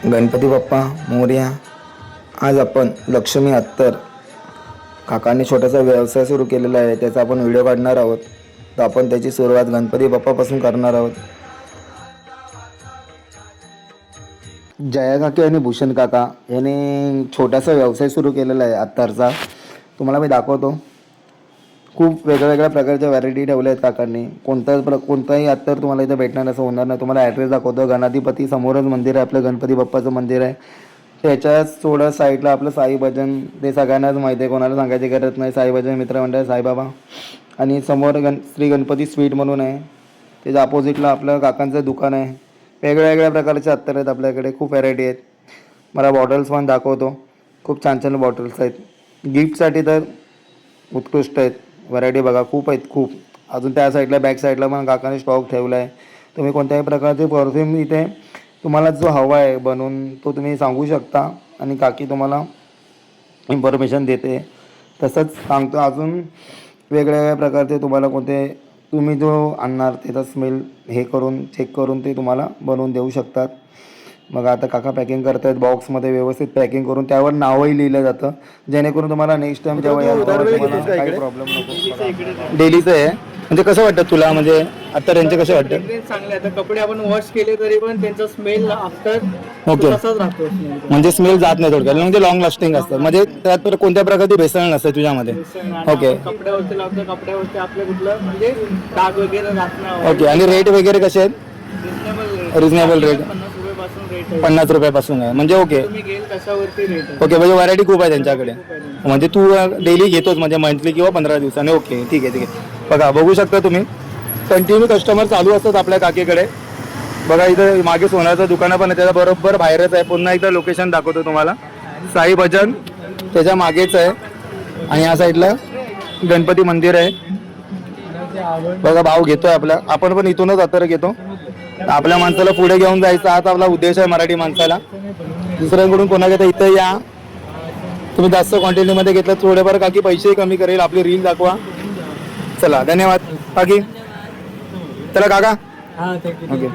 गणपती बाप्पा मोरया. आज आपण लक्ष्मी अत्तर काकांनी छोटासा व्यवसाय सुरू केलेला आहे, त्याचा आपण व्हिडिओ काढणार आहोत. तर आपण त्याची सुरुवात गणपती बाप्पापासून करणार आहोत. जया काकी आणि भूषण काका यांनी छोटासा व्यवसाय सुरू केलेला आहे अत्तरचा. तुम्हाला मी दाखवतो. खूप वेगवेगळ्या प्रकारच्या व्हरायटी ठेवल्या आहेत काकांनी. कोणताही अत्तर तुम्हाला इथे भेटणार असं होणार नाही. तुम्हाला ॲड्रेस दाखवतो. गणाधिपती समोरच मंदिर आहे, आपलं गणपती बाप्पाचं मंदिर आहे. त्याच्याच थोडं साईडला आपलं साई भजन, ते सगळ्यांनाच माहिती आहे, कोणाला सांगायची गरज नाही. साई भजन मित्रमंडळ साईबाबा. आणि समोर श्री गणपती स्वीट म्हणून आहे, त्याच्या अपोजिटला आपलं काकांचं दुकान आहे. वेगवेगळ्या प्रकारचे अत्तर आहेत आपल्याकडे, खूप व्हरायटी आहेत. मला बॉटल्स पण दाखवतो. खूप छान छान बॉटल्स आहेत. गिफ्टसाठी तर उत्कृष्ट आहेत. व्हरायटी बघा, खूप आहेत खूप. अजून त्या साईडला बॅक साईडला पण काकाने स्टॉक ठेवला आहे. तुम्ही कोणत्याही प्रकारचे परफ्यूम इथे तुम्हाला जो हवा आहे बनवून तो तुम्ही सांगू शकता आणि काकी तुम्हाला इन्फॉर्मेशन देते. तसंच सांगतो अजून वेगवेगळ्या प्रकारचे तुम्हाला कोणते तुम्ही जो आणणार त्याचा स्मेल हे करून चेक करून ते तुम्हाला बनवून देऊ शकतात. मग आता काका पॅकिंग करत आहेत बॉक्समध्ये, व्यवस्थित पॅकिंग करून त्यावर नावही लिहिलं जातं, जेणेकरून तुम्हाला नेक्स्ट टाइम जेव्हा याल तेव्हा काही प्रॉब्लेम नको. डेलीचं आहे म्हणजे कसं वाटतं तुला, म्हणजे आता त्यांचे कसे वाटतं? चांगले. आता कपडे आपण वॉश केले तरी पण त्यांचा स्मेल आफ्टर ओके, तसाच राहतो. म्हणजे स्मेल जात नाही थोडक्यात, म्हणजे लॉंग लास्टिंग असतं. म्हणजे त्यात कोणत्या प्रकारची भेसळ नसते तुझ्यामध्ये. ओके कपड्यावरती लावतो, कपड्यावरती आपलं कुठलं म्हणजे डाग वगैरे राहत नाही. ओके. आणि रेट वगैरे कसे आहेत? रिजनेबल रेट, 50 रुपयापासून आहे म्हणजे. ओके तुम्ही घेईल कशावरती रेट. ओके, म्हणजे व्हरायटी खूप आहे त्यांच्याकडे. म्हणजे तू डेली घेतोच म्हणजे मंथली किंवा 15 दिवसाने. ओके ठीक आहे ठीक आहे. बघा, बघू शकता तुम्ही, कंटिन्यू कस्टमर चालू असतात आपल्या काकीकडे. बघा इथं मागे सोन्याचं दुकानं पण आहे, त्याच्या बरोबर बाहेरच आहे. पुन्हा एकदा लोकेशन दाखवतो तुम्हाला. साई भजन त्याच्या मागेच आहे आणि या साईडला गणपती मंदिर आहे. बघा भाव घेतोय आपला, आपण पण इथूनच अत्तर घेतो. आपल्या माणसाला पुढे घेऊन जायचा हाच आपला उद्देश आहे, मराठी माणसाला. दुसऱ्यांकडून कोणा घेता इथं या, तुम्ही जास्त क्वांटिटीमध्ये घेतलं थोडेफार काकी पैसे कमी करेल. आपली रील दाखवा. चला धन्यवाद काकी. चला काका. हा, थँक्यू. ओके.